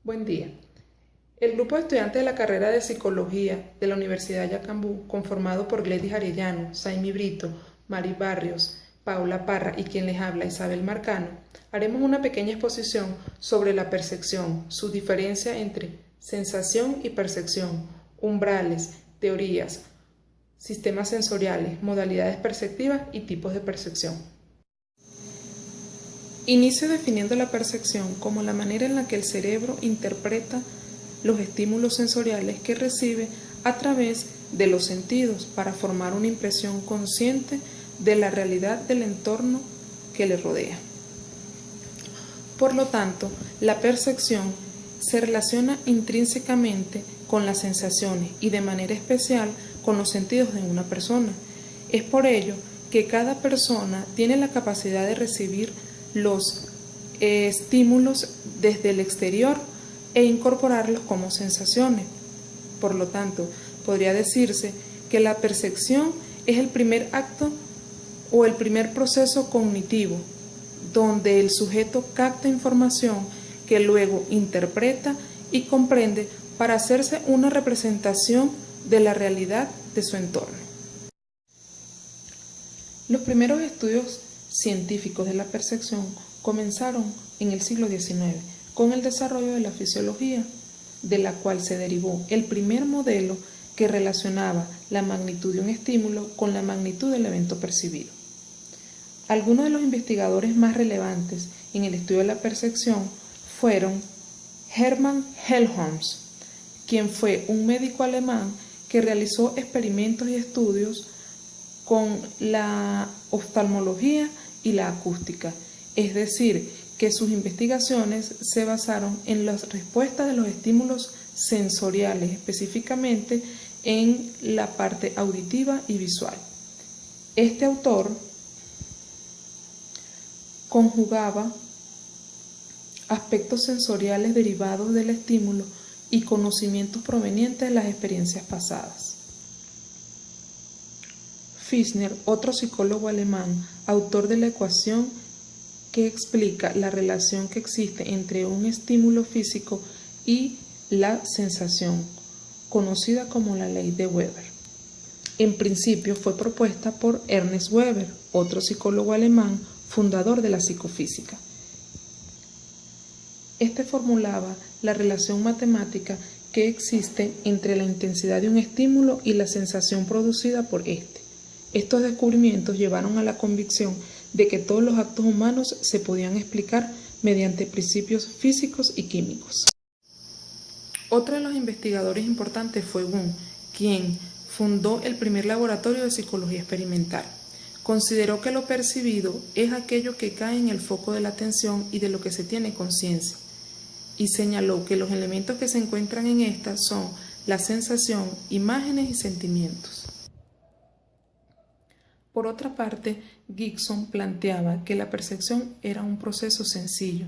Buen día. El grupo de estudiantes de la carrera de Psicología de la Universidad de Yacambú, conformado por Gledys Arellano, Saimi Brito, Mari Barrios, Paula Parra y quien les habla, Isabel Marcano, haremos una pequeña exposición sobre la percepción, su diferencia entre sensación y percepción, umbrales, teorías, sistemas sensoriales, modalidades perceptivas y tipos de percepción. Inicio definiendo la percepción como la manera en la que el cerebro interpreta los estímulos sensoriales que recibe a través de los sentidos para formar una impresión consciente de la realidad del entorno que le rodea. Por lo tanto, la percepción se relaciona intrínsecamente con las sensaciones y de manera especial con los sentidos de una persona. Es por ello que cada persona tiene la capacidad de recibir los estímulos desde el exterior e incorporarlos como sensaciones. Por lo tanto, podría decirse que la percepción es el primer acto o el primer proceso cognitivo, donde el sujeto capta información que luego interpreta y comprende para hacerse una representación de la realidad de su entorno. Los primeros estudios científicos de la percepción comenzaron en el siglo XIX con el desarrollo de la fisiología, de la cual se derivó el primer modelo que relacionaba la magnitud de un estímulo con la magnitud del evento percibido. Algunos de los investigadores más relevantes en el estudio de la percepción fueron Hermann Helmholtz, quien fue un médico alemán que realizó experimentos y estudios con la oftalmología y la acústica, es decir, que sus investigaciones se basaron en las respuestas de los estímulos sensoriales, específicamente en la parte auditiva y visual. Este autor conjugaba aspectos sensoriales derivados del estímulo y conocimientos provenientes de las experiencias pasadas. Fissner, otro psicólogo alemán, autor de la ecuación que explica la relación que existe entre un estímulo físico y la sensación, conocida como la ley de Weber. En principio fue propuesta por Ernst Weber, otro psicólogo alemán, fundador de la psicofísica. Este formulaba la relación matemática que existe entre la intensidad de un estímulo y la sensación producida por éste. Estos descubrimientos llevaron a la convicción de que todos los actos humanos se podían explicar mediante principios físicos y químicos. Otro de los investigadores importantes fue Wundt, quien fundó el primer laboratorio de psicología experimental. Consideró que lo percibido es aquello que cae en el foco de la atención y de lo que se tiene conciencia, y señaló que los elementos que se encuentran en esta son la sensación, imágenes y sentimientos. Por otra parte, Gibson planteaba que la percepción era un proceso sencillo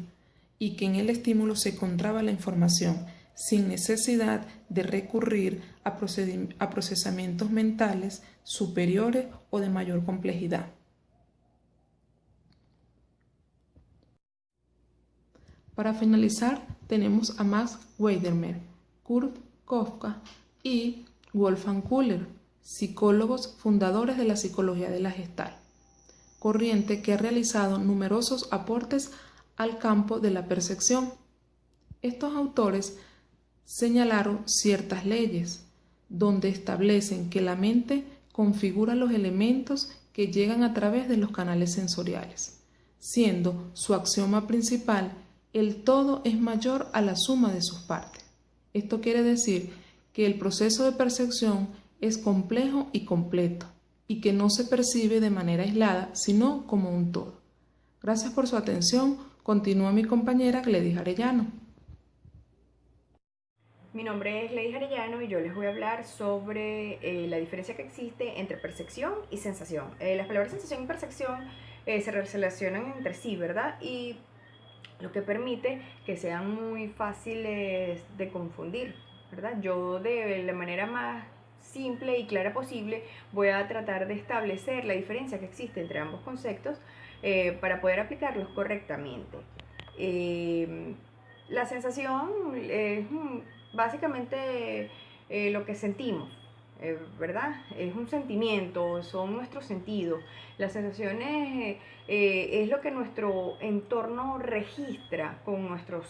y que en el estímulo se encontraba la información, sin necesidad de recurrir a procesamientos mentales superiores o de mayor complejidad. Para finalizar, tenemos a Max Weidermer, Kurt Kofka y Wolfgang Köhler, psicólogos fundadores de la psicología de la Gestalt, corriente que ha realizado numerosos aportes al campo de la percepción. Estos autores señalaron ciertas leyes, donde establecen que la mente configura los elementos que llegan a través de los canales sensoriales, siendo su axioma principal: el todo es mayor a la suma de sus partes. Esto quiere decir que el proceso de percepción es complejo y completo, y que no se percibe de manera aislada, sino como un todo. Gracias por su atención. Continúa mi compañera Gledys Arellano. Mi nombre es Gledys Arellano y yo les voy a hablar sobre la diferencia que existe entre percepción y sensación. Las palabras sensación y percepción se relacionan entre sí, ¿verdad? Y lo que permite que sean muy fáciles de confundir, ¿verdad? Yo de la manera más simple y clara posible voy a tratar de establecer la diferencia que existe entre ambos conceptos para poder aplicarlos correctamente. La sensación es básicamente lo que sentimos, ¿verdad? Es un sentimiento, son nuestros sentidos. Las sensaciones es lo que nuestro entorno registra con nuestros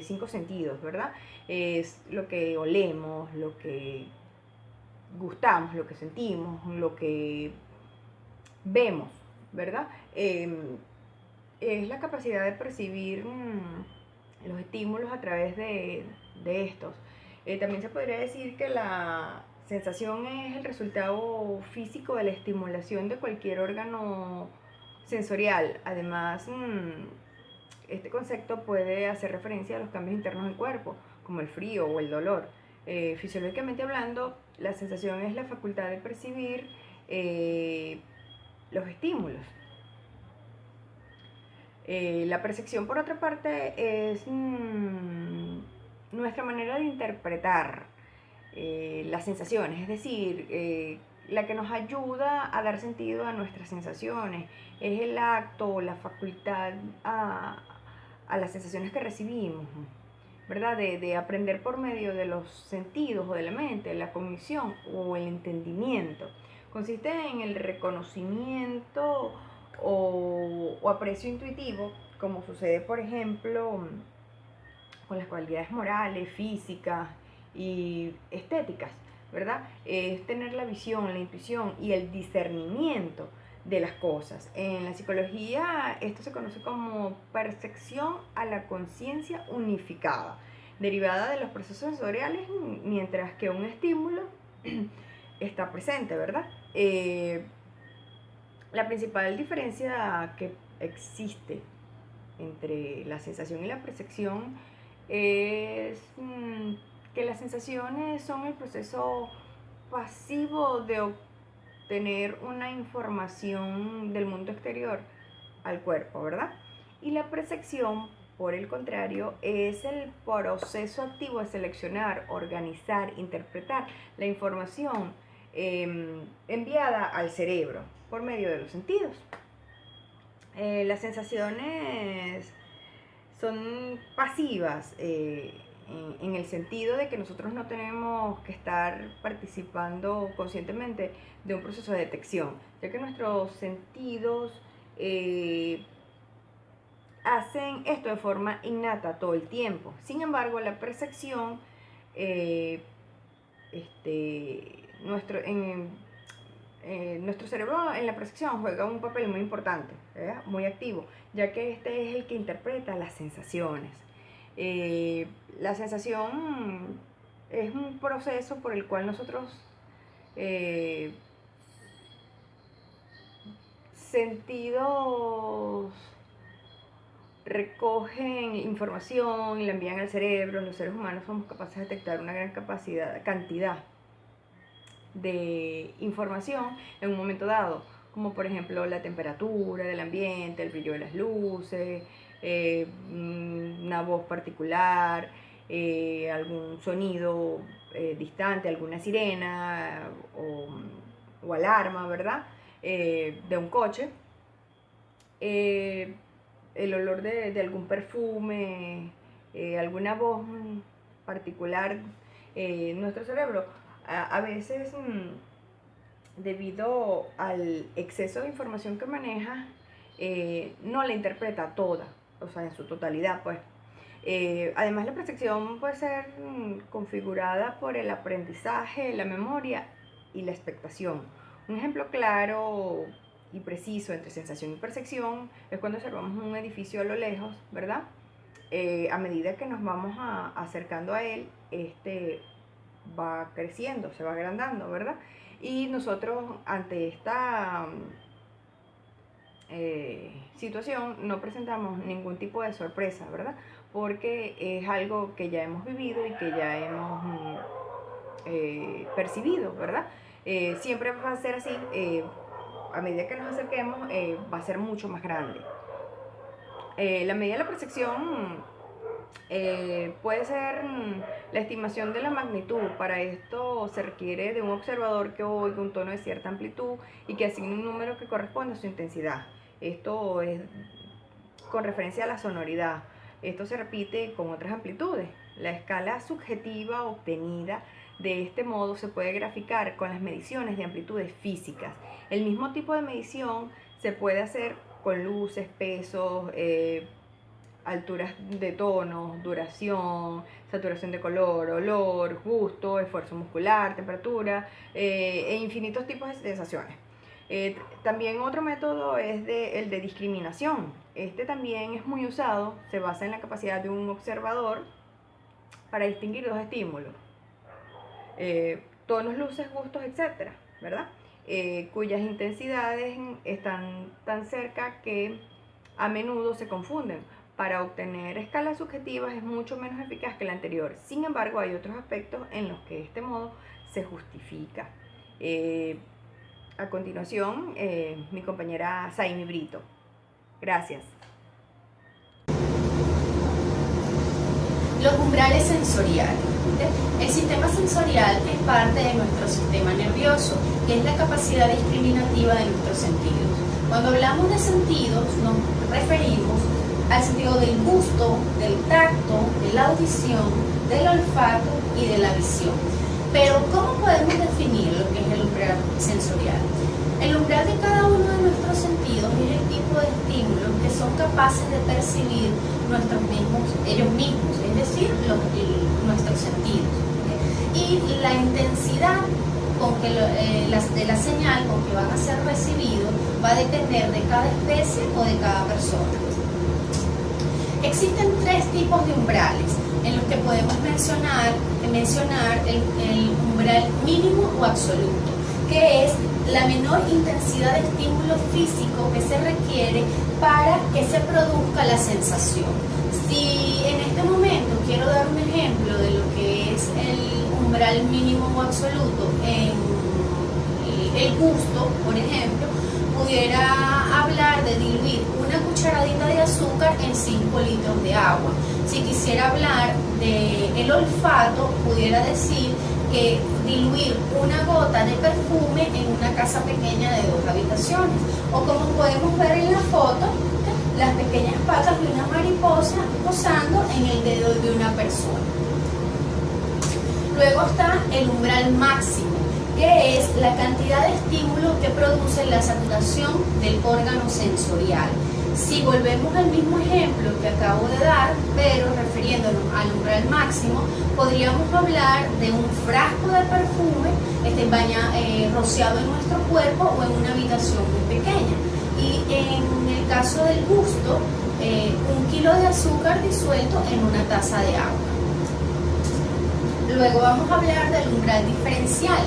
cinco sentidos, ¿verdad? Es lo que olemos, lo que gustamos, lo que sentimos, lo que vemos, ¿verdad? Es la capacidad de percibir los estímulos a través de estos. También se podría decir que la sensación es el resultado físico de la estimulación de cualquier órgano sensorial. Además, este concepto puede hacer referencia a los cambios internos del cuerpo, como el frío o el dolor. Fisiológicamente hablando, la sensación es la facultad de percibir los estímulos. La percepción, por otra parte, es nuestra manera de interpretar las sensaciones, es decir, la que nos ayuda a dar sentido a nuestras sensaciones, es el acto, la facultad a las sensaciones que recibimos, ¿verdad? De aprender por medio de los sentidos o de la mente, la cognición o el entendimiento. Consiste en el reconocimiento o aprecio intuitivo, como sucede, por ejemplo, con las cualidades morales, físicas y estéticas, ¿verdad? Es tener la visión, la intuición y el discernimiento de las cosas. En la psicología esto se conoce como percepción a la conciencia unificada, derivada de los procesos sensoriales, mientras que un estímulo está presente, ¿verdad? La principal diferencia que existe entre la sensación y la percepción es que las sensaciones son el proceso pasivo de obtener una información del mundo exterior al cuerpo, ¿verdad? Y la percepción, por el contrario, es el proceso activo de seleccionar, organizar, interpretar la información enviada al cerebro por medio de los sentidos. Las sensaciones son pasivas en el sentido de que nosotros no tenemos que estar participando conscientemente de un proceso de detección, ya que nuestros sentidos hacen esto de forma innata todo el tiempo. Sin embargo, la percepción, nuestro cerebro en la percepción juega un papel muy importante, muy activo, ya que este es el que interpreta las sensaciones. La sensación es un proceso por el cual nosotros sentidos recogen información y la envían al cerebro. Los seres humanos somos capaces de detectar una gran cantidad de información en un momento dado, como por ejemplo la temperatura del ambiente, el brillo de las luces, una voz particular, algún sonido distante, alguna sirena o alarma, ¿verdad? De un coche, el olor de algún perfume, alguna voz particular. Nuestro cerebro a veces, debido al exceso de información que maneja, no la interpreta toda, o sea, en su totalidad, pues. Además, la percepción puede ser configurada por el aprendizaje, la memoria y la expectación. Un ejemplo claro y preciso entre sensación y percepción es cuando observamos un edificio a lo lejos, ¿verdad? A medida que nos vamos acercando a él, va creciendo, se va agrandando, ¿verdad? Y nosotros ante esta situación no presentamos ningún tipo de sorpresa, ¿verdad? Porque es algo que ya hemos vivido y que ya hemos percibido, ¿verdad? Siempre va a ser así, a medida que nos acerquemos va a ser mucho más grande. La medida de la percepción puede ser la estimación de la magnitud. Para esto se requiere de un observador que oiga un tono de cierta amplitud y que asigne un número que corresponda a su intensidad. Esto es con referencia a la sonoridad. Esto se repite con otras amplitudes. La escala subjetiva obtenida de este modo se puede graficar con las mediciones de amplitudes físicas. El mismo tipo de medición se puede hacer con luces, pesos, alturas de tonos, duración, saturación de color, olor, gusto, esfuerzo muscular, temperatura, e infinitos tipos de sensaciones. También otro método es el de discriminación. Este también es muy usado, se basa en la capacidad de un observador para distinguir dos estímulos, tonos, luces, gustos, etcétera, ¿verdad? Cuyas intensidades están tan cerca que a menudo se confunden. Para obtener escalas subjetivas es mucho menos eficaz que la anterior. Sin embargo, hay otros aspectos en los que este modo se justifica. A continuación, mi compañera Saimi Brito. Gracias. Los umbrales sensoriales. El sistema sensorial es parte de nuestro sistema nervioso y es la capacidad discriminativa de nuestros sentidos. Cuando hablamos de sentidos, nos referimos al sentido del gusto, del tacto, de la audición, del olfato y de la visión. Pero, ¿cómo podemos definir lo que es el umbral sensorial? El umbral de cada uno de nuestros sentidos es el tipo de estímulos que son capaces de percibir ellos mismos, es decir, nuestros sentidos. ¿Okay? Y la intensidad de la señal con que van a ser recibidos va a depender de cada especie o de cada persona. Existen tres tipos de umbrales en los que podemos mencionar el umbral mínimo o absoluto, que es la menor intensidad de estímulo físico que se requiere para que se produzca la sensación. Si en este momento quiero dar un ejemplo de lo que es el umbral mínimo o absoluto en el gusto, por ejemplo, pudiera hablar de diluir una cucharadita de azúcar en 5 litros de agua. Si quisiera hablar del olfato, pudiera decir que diluir una gota de perfume en una casa pequeña de 2 habitaciones. O como podemos ver en la foto, las pequeñas patas de una mariposa posando en el dedo de una persona. Luego está el umbral máximo, que es la cantidad de estímulo que produce la saturación del órgano sensorial. Si volvemos al mismo ejemplo que acabo de dar, pero refiriéndonos al umbral máximo, podríamos hablar de un frasco de perfume rociado en nuestro cuerpo o en una habitación muy pequeña. Y en el caso del gusto, 1 kilo de azúcar disuelto en una taza de agua. Luego vamos a hablar del umbral diferencial,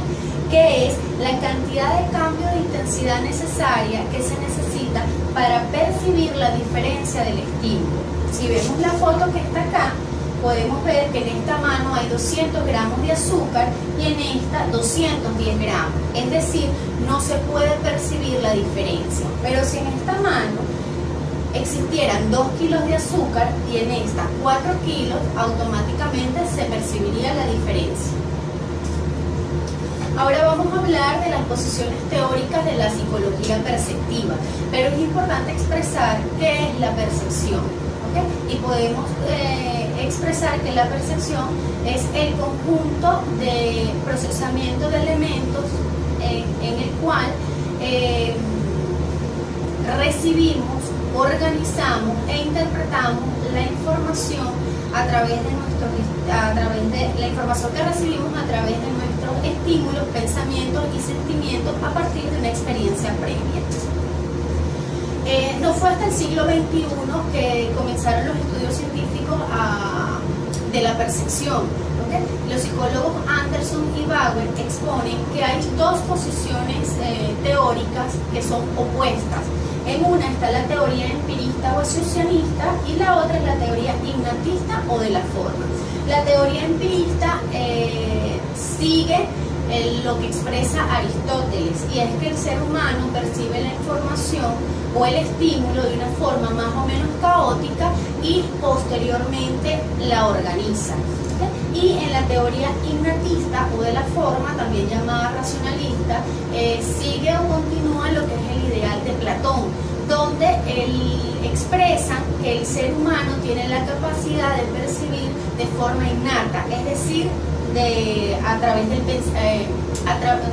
que es la cantidad de cambio de intensidad necesaria que se necesita para percibir la diferencia del estímulo. Si vemos la foto que está acá, podemos ver que en esta mano hay 200 gramos de azúcar y en esta 210 gramos. Es decir, no se puede percibir la diferencia. Pero si en esta mano existieran 2 kilos de azúcar y en esta 4 kilos, automáticamente se percibiría la diferencia. Ahora vamos a hablar de las posiciones teóricas de la psicología perceptiva, pero es importante expresar qué es la percepción, ¿okay? Y podemos expresar que la percepción es el conjunto de procesamiento de elementos en el cual recibimos, organizamos e interpretamos la información a través de la información que recibimos a través de nuestros estímulos, pensamientos y sentimientos a partir de una experiencia previa. No fue hasta el siglo XXI que comenzaron los estudios científicos de la percepción. ¿Okay? Los psicólogos Anderson y Bauer exponen que hay 2 posiciones teóricas que son opuestas. En una está la teoría empirista o asociacionista y la otra es la teoría ignatista o de la forma. La teoría empirista sigue lo que expresa Aristóteles, y es que el ser humano percibe la información o el estímulo de una forma más o menos caótica y posteriormente la organiza. Y en la teoría ignatista o de la forma, también llamada racionalista, sigue o continúa lo que es el ideal de Platón, donde él expresan que el ser humano tiene la capacidad de percibir de forma innata, es decir,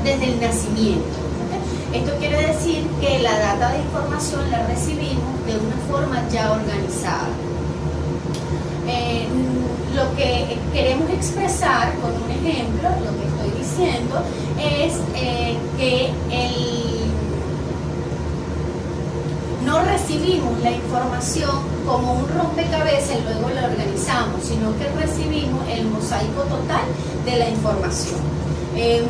desde el nacimiento. ¿Okay? Esto quiere decir que la data de información la recibimos de una forma ya organizada. Lo que queremos expresar con un ejemplo, lo que estoy diciendo, es que no recibimos la información como un rompecabezas y luego la organizamos, sino que recibimos el mosaico total de la información.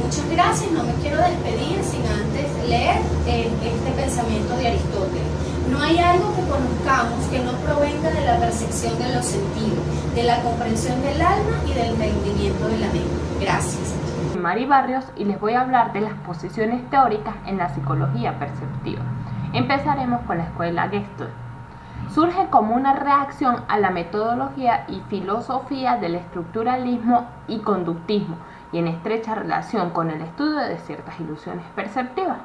Muchas gracias, no me quiero despedir sin antes leer este pensamiento de Aristóteles. No hay algo que conozcamos que no provenga de la percepción de los sentidos, de la comprensión del alma y del entendimiento de la mente. Gracias. Mari Barrios, y les voy a hablar de las posiciones teóricas en la psicología perceptiva. Empezaremos con la escuela Gestalt. Surge como una reacción a la metodología y filosofía del estructuralismo y conductismo, y en estrecha relación con el estudio de ciertas ilusiones perceptivas.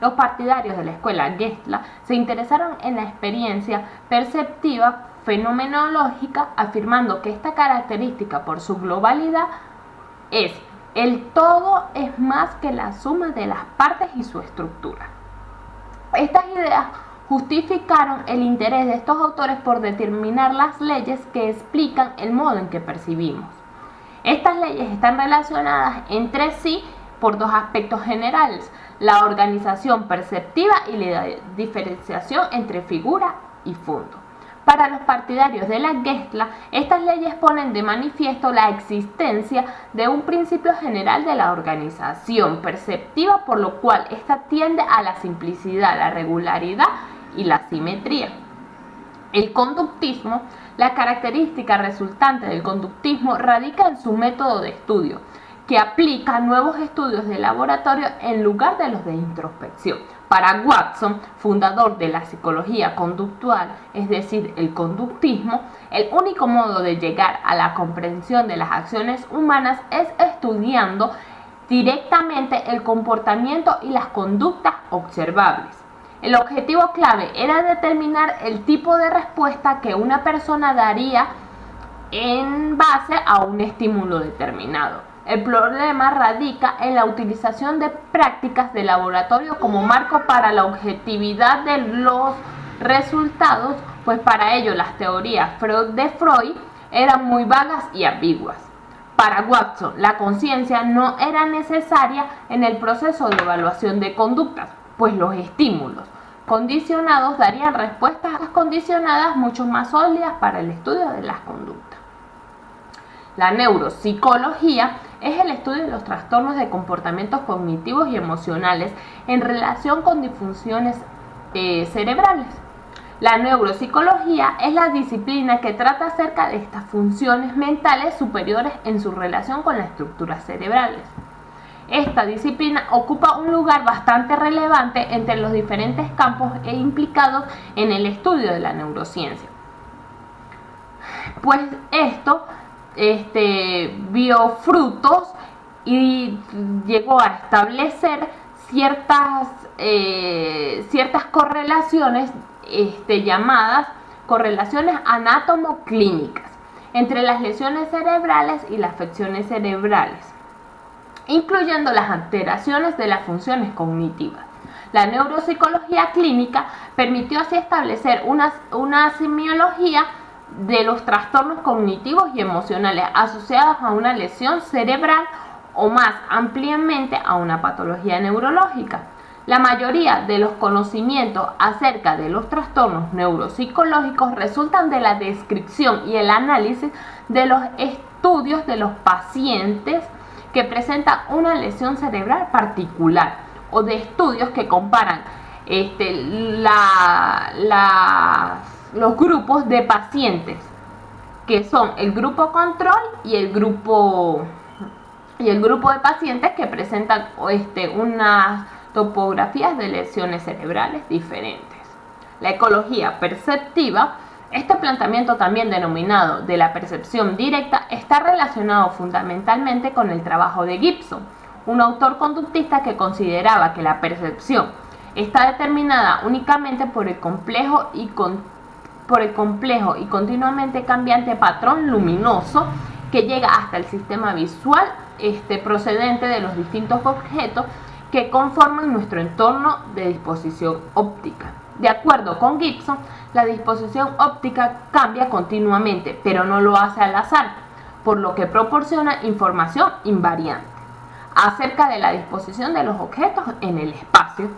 Los partidarios de la escuela Gestalt se interesaron en la experiencia perceptiva fenomenológica, afirmando que esta característica por su globalidad es el todo es más que la suma de las partes y su estructura. Estas ideas justificaron el interés de estos autores por determinar las leyes que explican el modo en que percibimos. Estas leyes están relacionadas entre sí por dos aspectos generales: la organización perceptiva y la diferenciación entre figura y fondo. Para los partidarios de la Gestalt, estas leyes ponen de manifiesto la existencia de un principio general de la organización perceptiva, por lo cual ésta tiende a la simplicidad, la regularidad y la simetría. El conductismo, la característica resultante del conductismo radica en su método de estudio, que aplica nuevos estudios de laboratorio en lugar de los de introspección. Para Watson, fundador de la psicología conductual, es decir, el conductismo, el único modo de llegar a la comprensión de las acciones humanas es estudiando directamente el comportamiento y las conductas observables. El objetivo clave era determinar el tipo de respuesta que una persona daría en base a un estímulo determinado. El problema radica en la utilización de prácticas de laboratorio como marco para la objetividad de los resultados, pues para ello las teorías de Freud eran muy vagas y ambiguas. Para Watson, la conciencia no era necesaria en el proceso de evaluación de conductas, pues los estímulos condicionados darían respuestas condicionadas mucho más sólidas para el estudio de las conductas. La neuropsicología es el estudio de los trastornos de comportamientos cognitivos y emocionales en relación con disfunciones cerebrales. La neuropsicología es la disciplina que trata acerca de estas funciones mentales superiores en su relación con las estructuras cerebrales. Esta disciplina ocupa un lugar bastante relevante entre los diferentes campos implicados en el estudio de la neurociencia. Pues esto vio frutos y llegó a establecer ciertas correlaciones llamadas correlaciones anátomo-clínicas entre las lesiones cerebrales y las afecciones cerebrales, incluyendo las alteraciones de las funciones cognitivas. La neuropsicología clínica permitió así establecer una semiología de los trastornos cognitivos y emocionales asociados a una lesión cerebral o más ampliamente a una patología neurológica. La mayoría de los conocimientos acerca de los trastornos neuropsicológicos resultan de la descripción y el análisis de los estudios de los pacientes que presentan una lesión cerebral particular, o de estudios que comparan los grupos de pacientes, que son el grupo control y el grupo de pacientes que presentan unas topografías de lesiones cerebrales diferentes. La ecología perceptiva, este planteamiento también denominado de la percepción directa, está relacionado fundamentalmente con el trabajo de Gibson, un autor conductista que consideraba que la percepción está determinada únicamente por el complejo y por el complejo y continuamente cambiante patrón luminoso que llega hasta el sistema visual procedente de los distintos objetos que conforman nuestro entorno de disposición óptica. De acuerdo con Gibson, la disposición óptica cambia continuamente, pero no lo hace al azar, por lo que proporciona información invariante acerca de la disposición de los objetos en el espacio.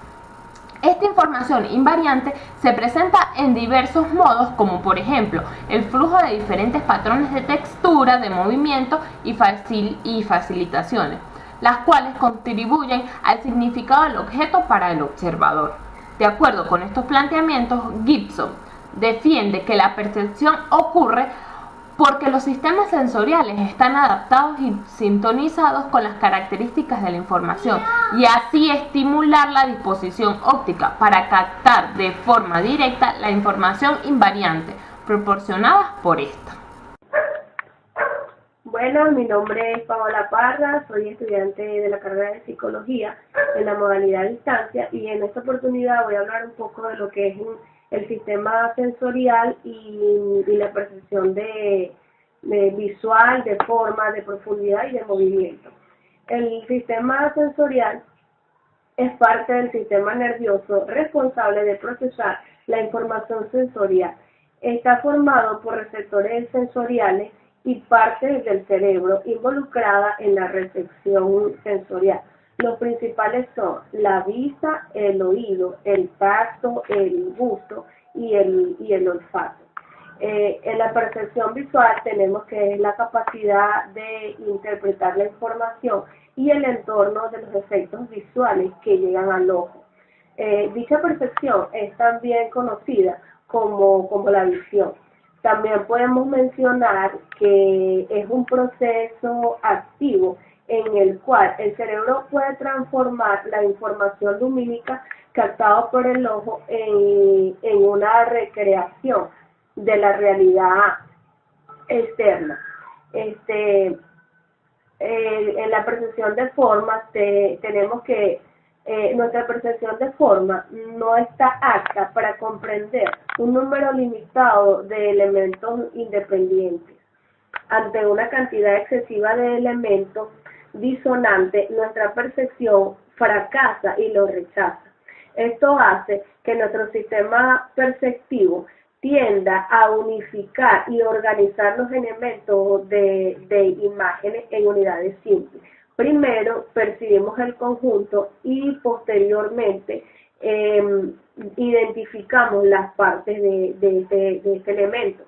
Esta información invariante se presenta en diversos modos, como por ejemplo el flujo de diferentes patrones de textura, de movimiento y facilitaciones, las cuales contribuyen al significado del objeto para el observador. De acuerdo con estos planteamientos, Gibson defiende que la percepción ocurre porque los sistemas sensoriales están adaptados y sintonizados con las características de la información y así estimular la disposición óptica para captar de forma directa la información invariante proporcionada por esta. Bueno, mi nombre es Paola Parra, soy estudiante de la carrera de Psicología en la modalidad de distancia y en esta oportunidad voy a hablar un poco de lo que es el sistema sensorial y la percepción de visual, de forma, de profundidad y de movimiento. El sistema sensorial es parte del sistema nervioso responsable de procesar la información sensorial. Está formado por receptores sensoriales y partes del cerebro involucrada en la recepción sensorial. Los principales son la vista, el oído, el tacto, el gusto y el olfato. En la percepción visual tenemos que es la capacidad de interpretar la información y el entorno de los efectos visuales que llegan al ojo. Dicha percepción es también conocida como la visión. También podemos mencionar que es un proceso activo en el cual el cerebro puede transformar la información lumínica captada por el ojo en una recreación de la realidad externa. En la percepción de formas tenemos que nuestra percepción de forma no está apta para comprender un número limitado de elementos independientes. Ante una cantidad excesiva de elementos disonantes, nuestra percepción fracasa y lo rechaza. Esto hace que nuestro sistema perceptivo tienda a unificar y organizar los elementos de imágenes en unidades simples. Primero percibimos el conjunto y posteriormente identificamos las partes de este elemento.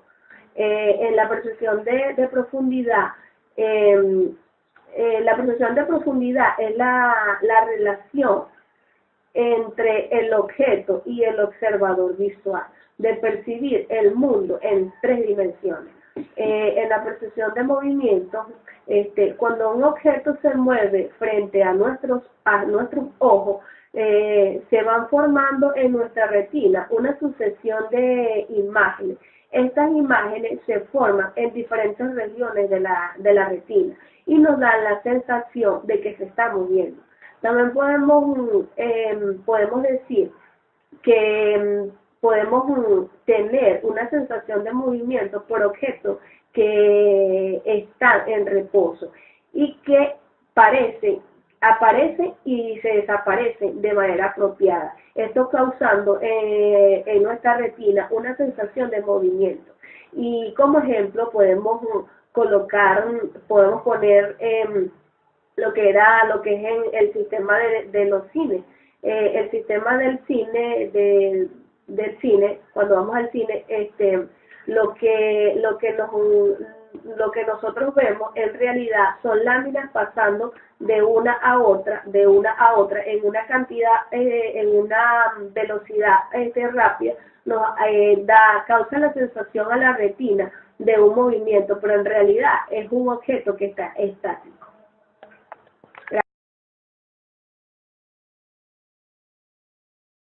En la percepción de profundidad, la percepción de profundidad es la relación entre el objeto y el observador visual, de percibir el mundo en 3 dimensiones. En la percepción de movimiento, cuando un objeto se mueve frente a nuestros ojos, se van formando en nuestra retina una sucesión de imágenes. Estas imágenes se forman en diferentes regiones de la retina y nos dan la sensación de que se está moviendo. También podemos decir que podemos tener una sensación de movimiento por objetos que están en reposo y que aparecen y se desaparecen de manera apropiada. Esto causando en nuestra retina una sensación de movimiento. Y como ejemplo podemos poner lo que es en el sistema de los cines. El sistema del cine, cuando vamos al cine, lo que nosotros vemos en realidad son láminas pasando de una a otra, en una cantidad, en una velocidad rápida, causa la sensación a la retina de un movimiento, pero en realidad es un objeto que está estático.